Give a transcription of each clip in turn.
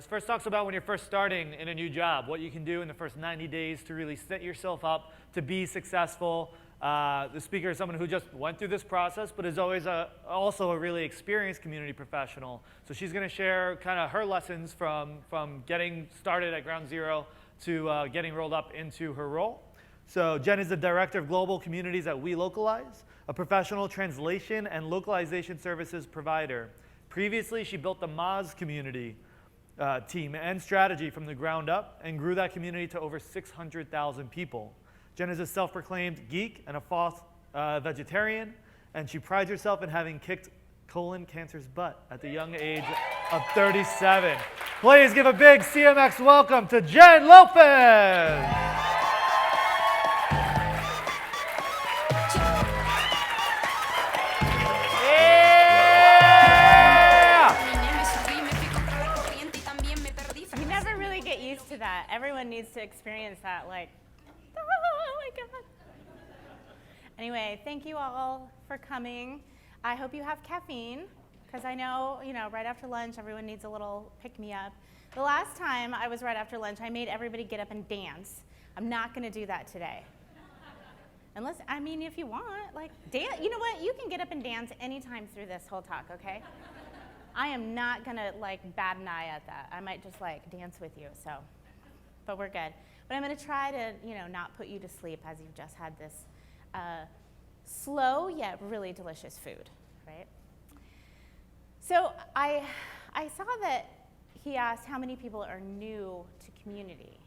This first talks about when you're first starting in a new job, what you can do in the first 90 days to really set yourself up to be successful. The speaker is someone who just went through this process, but is always also a really experienced community professional. So she's going to share kind of her lessons from getting started at ground zero to getting rolled up into her role. So Jen is the Director of Global Communities at Welocalize, a professional translation and localization services provider. Previously, she built the Moz community team and strategy from the ground up and grew that community to over 600,000 people. Jen is a self-proclaimed geek and a faux vegetarian, and she prides herself in having kicked colon cancer's butt at the young age of 37. Please give a big CMX welcome to Jen Lopez. That everyone needs to experience that, like, oh my God. Anyway, thank you all for coming. I hope you have caffeine, because I know, right after lunch, everyone needs a little pick-me-up. The last time I was right after lunch, I made everybody get up and dance. I'm not going to do that today. Unless, if you want, dance. You know what? You can get up and dance anytime through this whole talk, okay? I am not going to, bat an eye at that. I might just, dance with you, so. But we're good. But I'm going to try to, not put you to sleep as you've just had this slow yet really delicious food, right? So I saw that he asked how many people are new to community.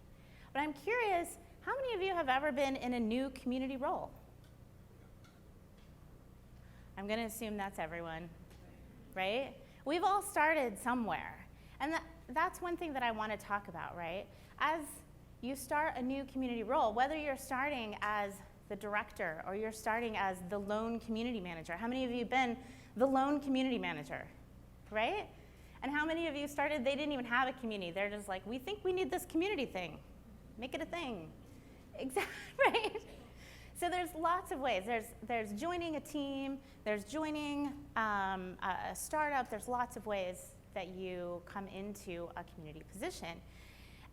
But I'm curious, how many of you have ever been in a new community role? I'm going to assume that's everyone, right? We've all started somewhere. And that's one thing that I want to talk about, right? As you start a new community role, whether you're starting as the director or you're starting as the lone community manager, how many of you have been the lone community manager, right? And how many of you started, they didn't even have a community. They're just like, we think we need this community thing. Make it a thing. Exactly, right? So there's lots of ways. There's joining a team. There's joining a startup. There's lots of ways that you come into a community position.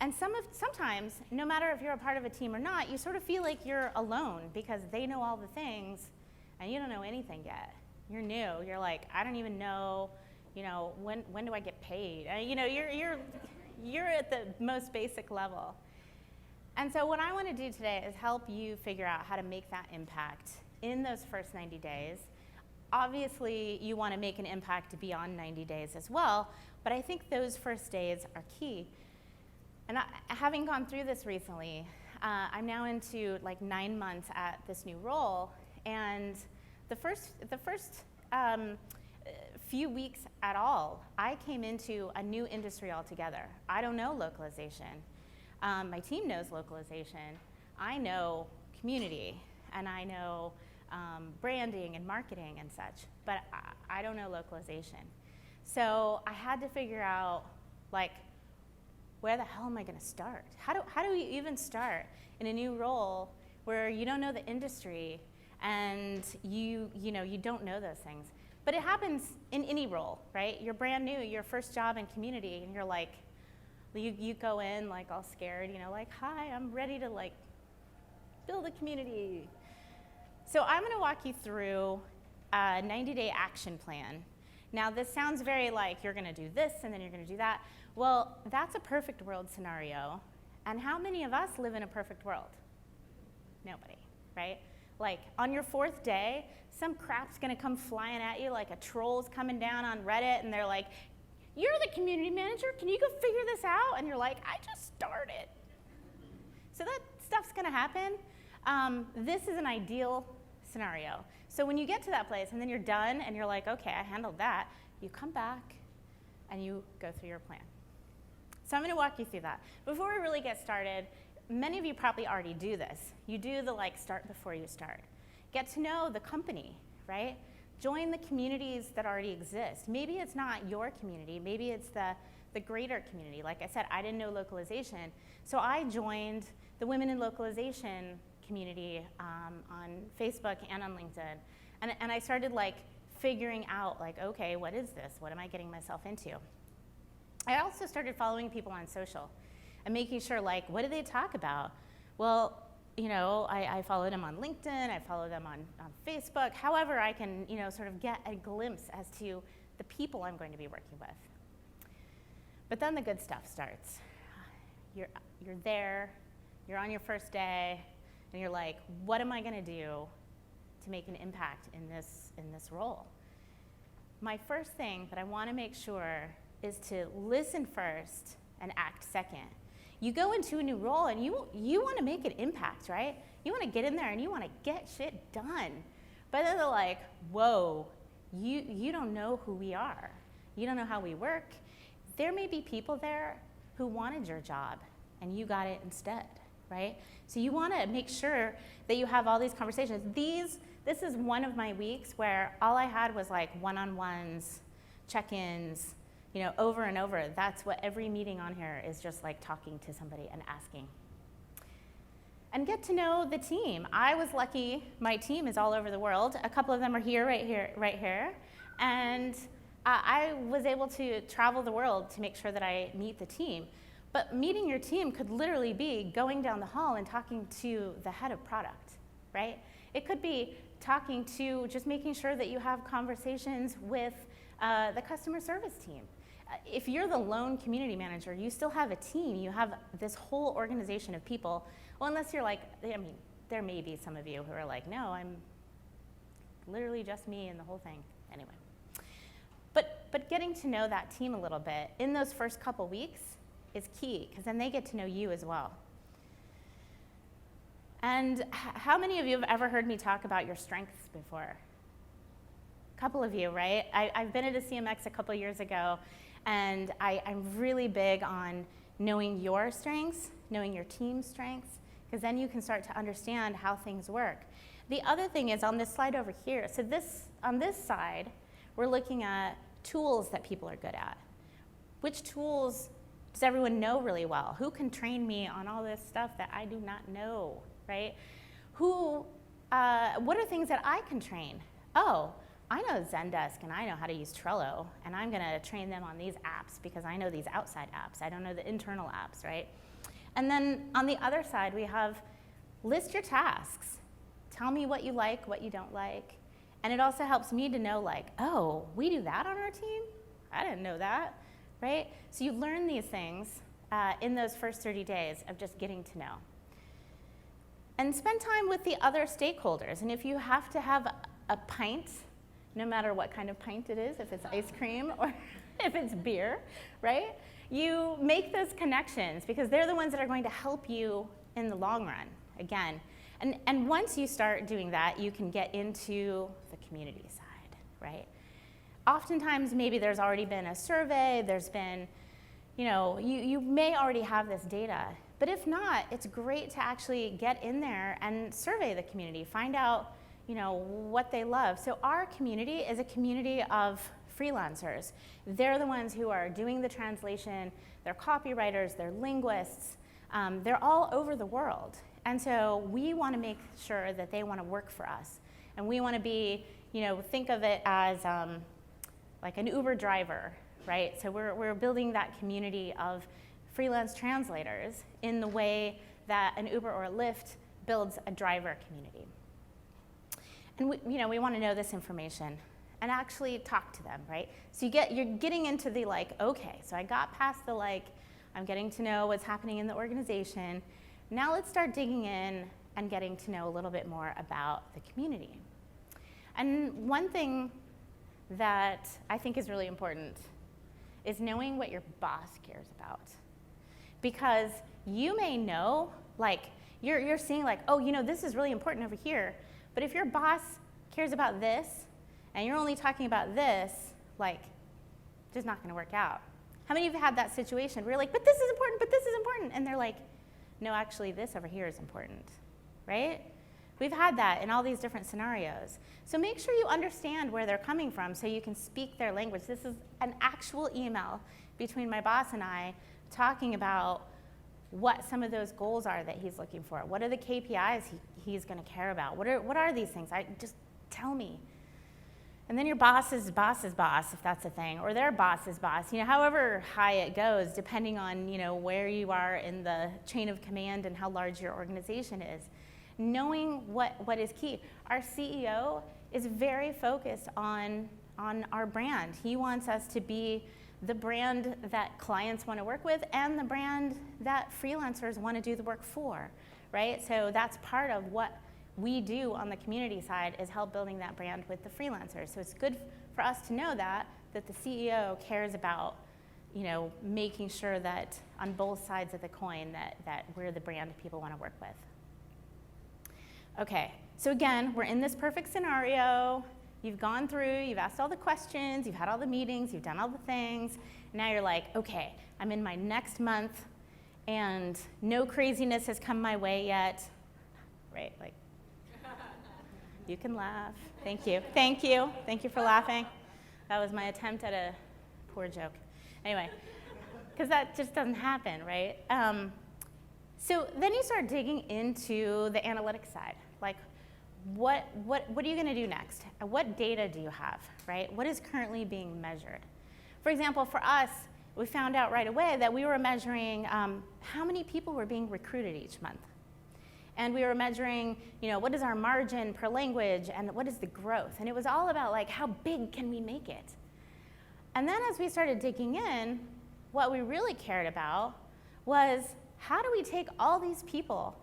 And sometimes, no matter if you're a part of a team or not, you sort of feel like you're alone because they know all the things and you don't know anything yet. You're new. You're like, I don't even know, when do I get paid? You're at the most basic level. And so what I want to do today is help you figure out how to make that impact in those first 90 days. Obviously, you want to make an impact beyond 90 days as well, but I think those first days are key. And having gone through this recently, I'm now into 9 months at this new role, and the first few weeks at all, I came into a new industry altogether. I don't know localization. My team knows localization. I know community, and I know branding and marketing and such, but I don't know localization. So I had to figure out, where the hell am I going to start? How do we even start in a new role where you don't know the industry and you don't know those things? But it happens in any role, right? You're brand new, your first job in community, and you're like, you go in all scared, hi, I'm ready to build a community. So I'm going to walk you through a 90-day action plan. Now this sounds very you're going to do this and then you're going to do that. Well, that's a perfect world scenario. And how many of us live in a perfect world? Nobody, right? On your 4th day, some crap's going to come flying at you like a troll's coming down on Reddit, and they're like, you're the community manager, can you go figure this out? And you're like, I just started. So that stuff's going to happen. This is an ideal scenario. So when you get to that place and then you're done and you're like, okay, I handled that, you come back and you go through your plan. So I'm going to walk you through that. Before we really get started, many of you probably already do this. You do the start before you start. Get to know the company, right? Join the communities that already exist. Maybe it's not your community. Maybe it's the greater community. Like I said, I didn't know localization. So I joined the Women in Localization community on Facebook and on LinkedIn. And I started figuring out okay, what is this? What am I getting myself into? I also started following people on social and making sure, like, what do they talk about? Well, you know, I follow them on LinkedIn, I follow them on Facebook, however I can, you know, sort of get a glimpse as to the people I'm going to be working with. But then the good stuff starts. You're there, you're on your first day, and you're like, what am I gonna do to make an impact in this role? My first thing that I wanna make sure is to listen first and act second. You go into a new role and you wanna make an impact, right? You wanna get in there and you wanna get shit done. But then they're like, whoa, you don't know who we are. You don't know how we work. There may be people there who wanted your job and you got it instead, right? So you wanna make sure that you have all these conversations. This is one of my weeks where all I had was like one-on-ones, check-ins, you know, over and over. That's what every meeting on here is, just like talking to somebody and asking. And get to know the team. I was lucky, my team is all over the world. A couple of them are here, right here. And I was able to travel the world to make sure that I meet the team. But meeting your team could literally be going down the hall and talking to the head of product, right? It could be talking to, just making sure that you have conversations with the customer service team. If you're the lone community manager, you still have a team. You have this whole organization of people. Well, unless you're like, I mean, there may be some of you who are like, no, I'm literally just me and the whole thing. Anyway. But getting to know that team a little bit in those first couple weeks is key, because then they get to know you as well. And how many of you have ever heard me talk about your strengths before? A couple of you, right? I've been at a CMX a couple years ago, and I'm really big on knowing your strengths, knowing your team's strengths, because then you can start to understand how things work. The other thing is on this slide over here, so on this side, we're looking at tools that people are good at. Which tools does everyone know really well? Who can train me on all this stuff that I do not know, right? What are things that I can train? Oh, I know Zendesk and I know how to use Trello, and I'm gonna train them on these apps because I know these outside apps. I don't know the internal apps, right? And then on the other side, we have list your tasks. Tell me what you like, what you don't like. And it also helps me to know, like, oh, we do that on our team? I didn't know that, right? So you learn these things in those first 30 days of just getting to know. And spend time with the other stakeholders. And if you have to have a pint, no matter what kind of pint it is, if it's ice cream or if it's beer, right? You make those connections because they're the ones that are going to help you in the long run, again. And once you start doing that, you can get into the community side, right? Oftentimes, maybe there's already been a survey, there's been, you know, you may already have this data. But if not, it's great to actually get in there and survey the community, find out, you know, what they love. So our community is a community of freelancers. They're the ones who are doing the translation, they're copywriters, they're linguists, they're all over the world. And so we want to make sure that they want to work for us. And we want to be, you know, think of it as like an Uber driver, right? So we're building that community of freelance translators in the way that an Uber or a Lyft builds a driver community. And we want to know this information and actually talk to them, right? So you're getting into the like, okay, so I got past the like, I'm getting to know what's happening in the organization. Now let's start digging in and getting to know a little bit more about the community. And one thing that I think is really important is knowing what your boss cares about. Because you may know, like, you're seeing like, oh, you know, this is really important over here. But if your boss cares about this, and you're only talking about this, like, just not gonna work out. How many of you have had that situation where you're like, but this is important, but this is important, and they're like, no, actually, this over here is important, right? We've had that in all these different scenarios. So make sure you understand where they're coming from so you can speak their language. This is an actual email between my boss and I talking about what some of those goals are that he's looking for. What are the KPIs he's gonna care about? What are these things? Just tell me. And then your boss's boss's boss, if that's a thing, or their boss's boss, however high it goes, depending on, where you are in the chain of command and how large your organization is. Knowing what is key. Our CEO is very focused on our brand. He wants us to be the brand that clients want to work with and the brand that freelancers want to do the work for, right? So that's part of what we do on the community side, is help building that brand with the freelancers. So it's good for us to know that the CEO cares about, making sure that on both sides of the coin that we're the brand people want to work with. Okay, so again, we're in this perfect scenario. You've gone through, you've asked all the questions, you've had all the meetings, you've done all the things. Now you're like, okay, I'm in my next month and no craziness has come my way yet, right? Like, you can laugh. Thank you. Thank you. Thank you for laughing. That was my attempt at a poor joke. Anyway, because that just doesn't happen, right? So then you start digging into the analytics side. Like, what are you going to do next? What data do you have, right? What is currently being measured? For example, for us, we found out right away that we were measuring how many people were being recruited each month. And we were measuring, what is our margin per language and what is the growth? And it was all about like, how big can we make it? And then as we started digging in, what we really cared about was, how do we take all these people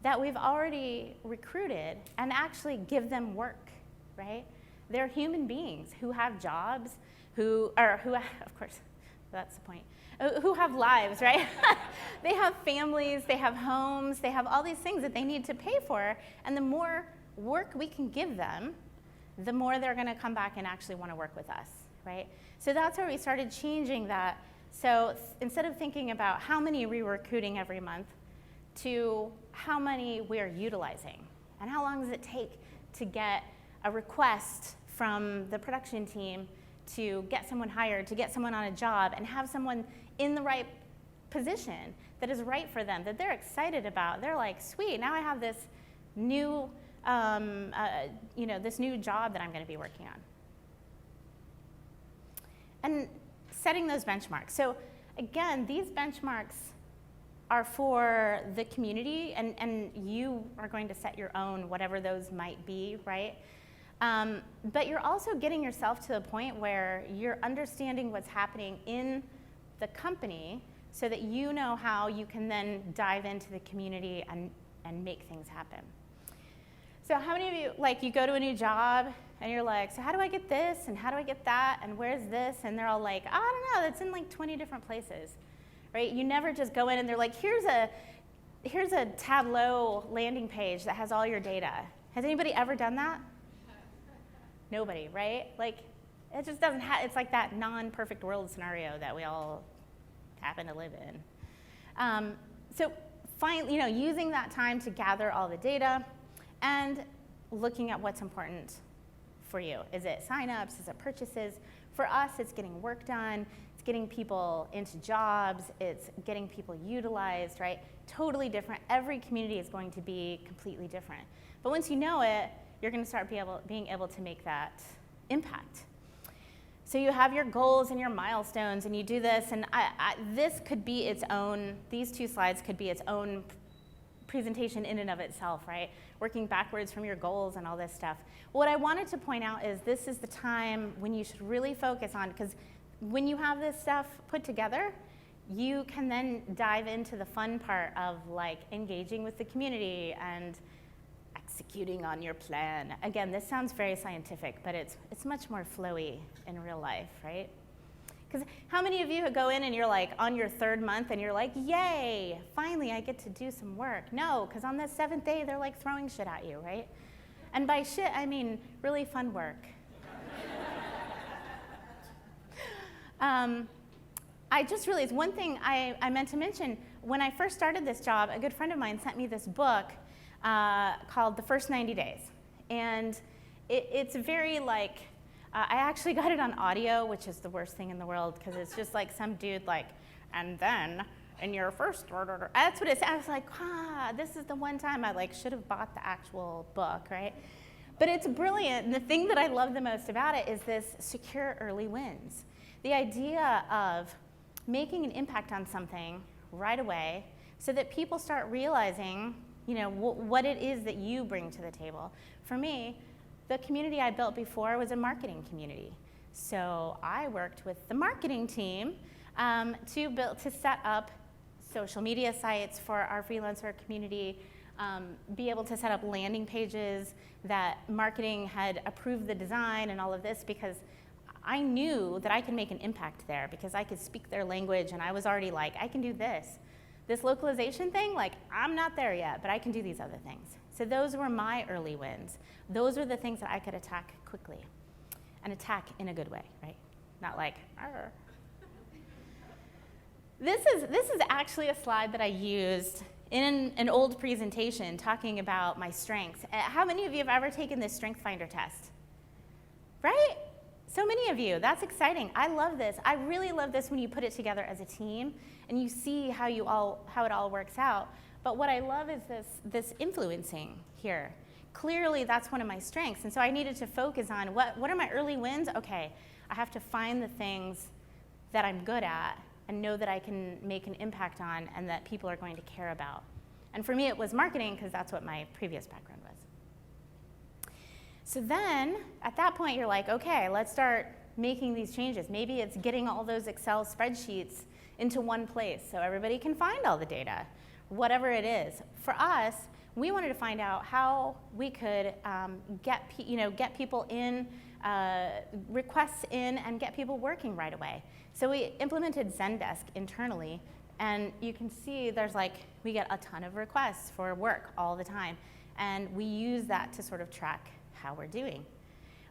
that we've already recruited and actually give them work, right? They're human beings who have jobs, who of course, that's the point, who have lives, right? They have families, they have homes, they have all these things that they need to pay for, and the more work we can give them, the more they're gonna come back and actually wanna work with us, right? So that's where we started changing that. So instead of thinking about how many we're recruiting every month, to how many we're utilizing, and how long does it take to get a request from the production team to get someone hired, to get someone on a job, and have someone in the right position that is right for them, that they're excited about. They're like, sweet, now I have this new, this new job that I'm going to be working on. And setting those benchmarks. So again, these benchmarks are for the community, and you are going to set your own, whatever those might be, right? But you're also getting yourself to a point where you're understanding what's happening in the company so that you know how you can then dive into the community and make things happen. So how many of you, like, you go to a new job and you're like, so how do I get this and how do I get that and where's this? And they're all like, I don't know, it's in like 20 different places, right? You never just go in and they're like, here's a Tableau landing page that has all your data. Has anybody ever done that? Nobody, right? Like, it just doesn't it's like that non-perfect world scenario that we all happen to live in. So finally, using that time to gather all the data and looking at what's important for you. Is it signups? Is it purchases? For us, it's getting work done. It's getting people into jobs. It's getting people utilized, right? Totally different. Every community is going to be completely different. But once you know it, you're going to start being able to make that impact. So you have your goals and your milestones, and you do this, and this could be its own, these two slides could be its own presentation in and of itself, right? Working backwards from your goals and all this stuff. What I wanted to point out is this is the time when you should really focus on, because when you have this stuff put together, you can then dive into the fun part of like engaging with the community and executing on your plan. Again, this sounds very scientific, but it's much more flowy in real life, right? Because how many of you go in and you're like on your 3rd month and you're like, yay, finally I get to do some work? No, because on the 7th day they're like throwing shit at you, right? And by shit, I mean really fun work. I just realized one thing I meant to mention. When I first started this job, a good friend of mine sent me this book called The First 90 Days. And it's very like, I actually got it on audio, which is the worst thing in the world, because it's just like some dude like, and then in your first order, that's what it said. I was like, this is the one time I like should have bought the actual book, right? But it's brilliant, and the thing that I love the most about it is this secure early wins. The idea of making an impact on something right away so that people start realizing, what it is that you bring to the table. For me, the community I built before was a marketing community. So I worked with the marketing team to set up social media sites for our freelancer community, be able to set up landing pages that marketing had approved the design and all of this, because I knew that I could make an impact there because I could speak their language, and I was already like, I can do this. This localization thing, like, I'm not there yet, but I can do these other things. So those were my early wins. Those were the things that I could attack quickly, and attack in a good way, right? Not like, arr. This is actually a slide that I used in an old presentation talking about my strengths. How many of you have ever taken this Strength Finder test? Right? So many of you. That's exciting. I love this. I really love this when you put it together as a team and you see how it all works out. But what I love is this influencing here. Clearly, that's one of my strengths. And so I needed to focus on what are my early wins? Okay, I have to find the things that I'm good at and know that I can make an impact on and that people are going to care about. And for me, it was marketing because that's what my previous background was. So then, at that point, you're like, okay, let's start making these changes. Maybe it's getting all those Excel spreadsheets into one place so everybody can find all the data, whatever it is. For us, we wanted to find out how we could get people in, requests in, and get people working right away. So we implemented Zendesk internally, and you can see we get a ton of requests for work all the time, and we use that to sort of track how we're doing.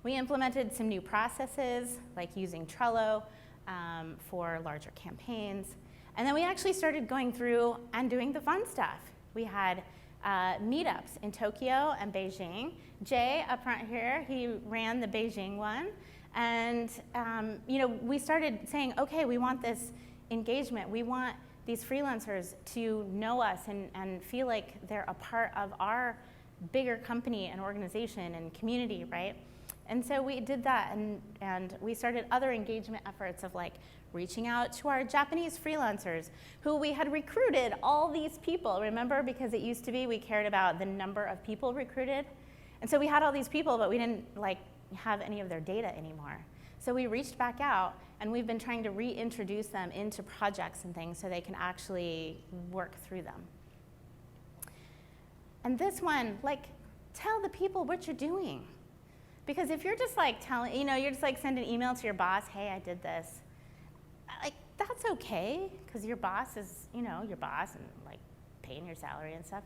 We implemented some new processes, like using Trello for larger campaigns, and then we actually started going through and doing the fun stuff. We had Meetups in Tokyo and Beijing. Jay up front here, he ran the Beijing one. And we started saying, okay, we want this engagement. We want these freelancers to know us and feel like they're a part of our bigger company and organization and community, right? And so we did that, and we started other engagement efforts of like reaching out to our Japanese freelancers who we had recruited all these people, remember? Because it used to be we cared about the number of people recruited. And so we had all these people, but we didn't have any of their data anymore. So we reached back out, and we've been trying to reintroduce them into projects and things so they can actually work through them. And this one, tell the people what you're doing. Because if you're just you're just send an email to your boss, hey, I did this. That's okay, because your boss is, your boss and paying your salary and stuff.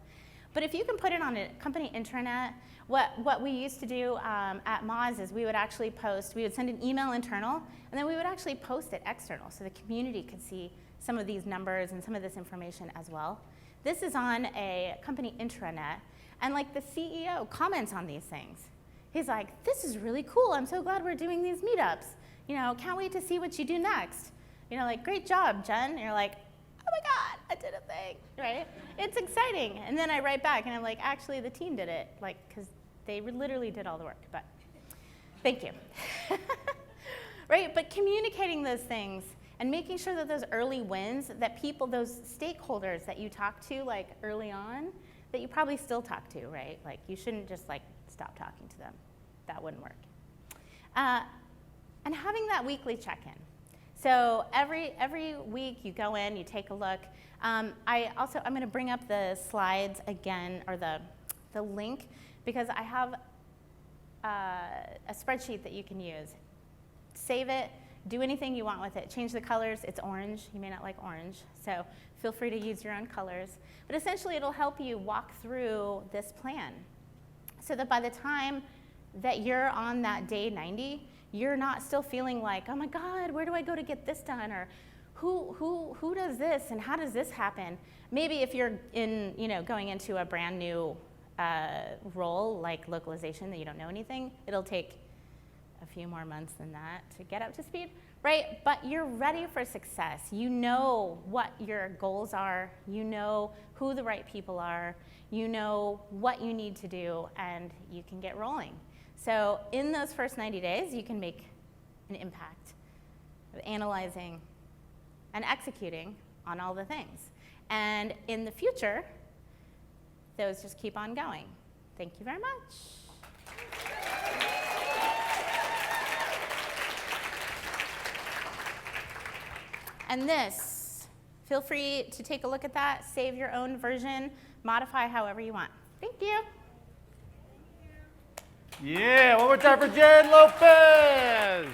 But if you can put it on a company intranet, what we used to do at Moz is we would send an email internal, and then we would actually post it external so the community could see some of these numbers and some of this information as well. This is on a company intranet, and the CEO comments on these things. He's like, this is really cool. I'm so glad we're doing these meetups. Can't wait to see what you do next. Great job, Jen. And you're like, oh my God, I did a thing, right? It's exciting. And then I write back and I'm like, actually the team did it, because they literally did all the work, but thank you. Right, but communicating those things and making sure that those early wins, that people, those stakeholders that you talk to early on, that you probably still talk to, right? You shouldn't just stop talking to them. That wouldn't work. And having that weekly check-in. So every week you go in, you take a look. I'm going to bring up the slides again, or the link, because I have a spreadsheet that you can use. Save it, do anything you want with it. Change the colors. It's orange. You may not like orange, so feel free to use your own colors. But essentially, it'll help you walk through this plan so that by the time that you're on that day 90, you're not still feeling like, oh my God, where do I go to get this done? Or who does this and how does this happen? Maybe if you're going into a brand new role like localization that you don't know anything, it'll take a few more months than that to get up to speed, right? But you're ready for success. You know what your goals are. You know who the right people are. You know what you need to do, and you can get rolling. So in those first 90 days, you can make an impact of analyzing and executing on all the things. And in the future, those just keep on going. Thank you very much. And this, feel free to take a look at that, save your own version, modify however you want. Thank you. Yeah, one more time for Youre Lopez.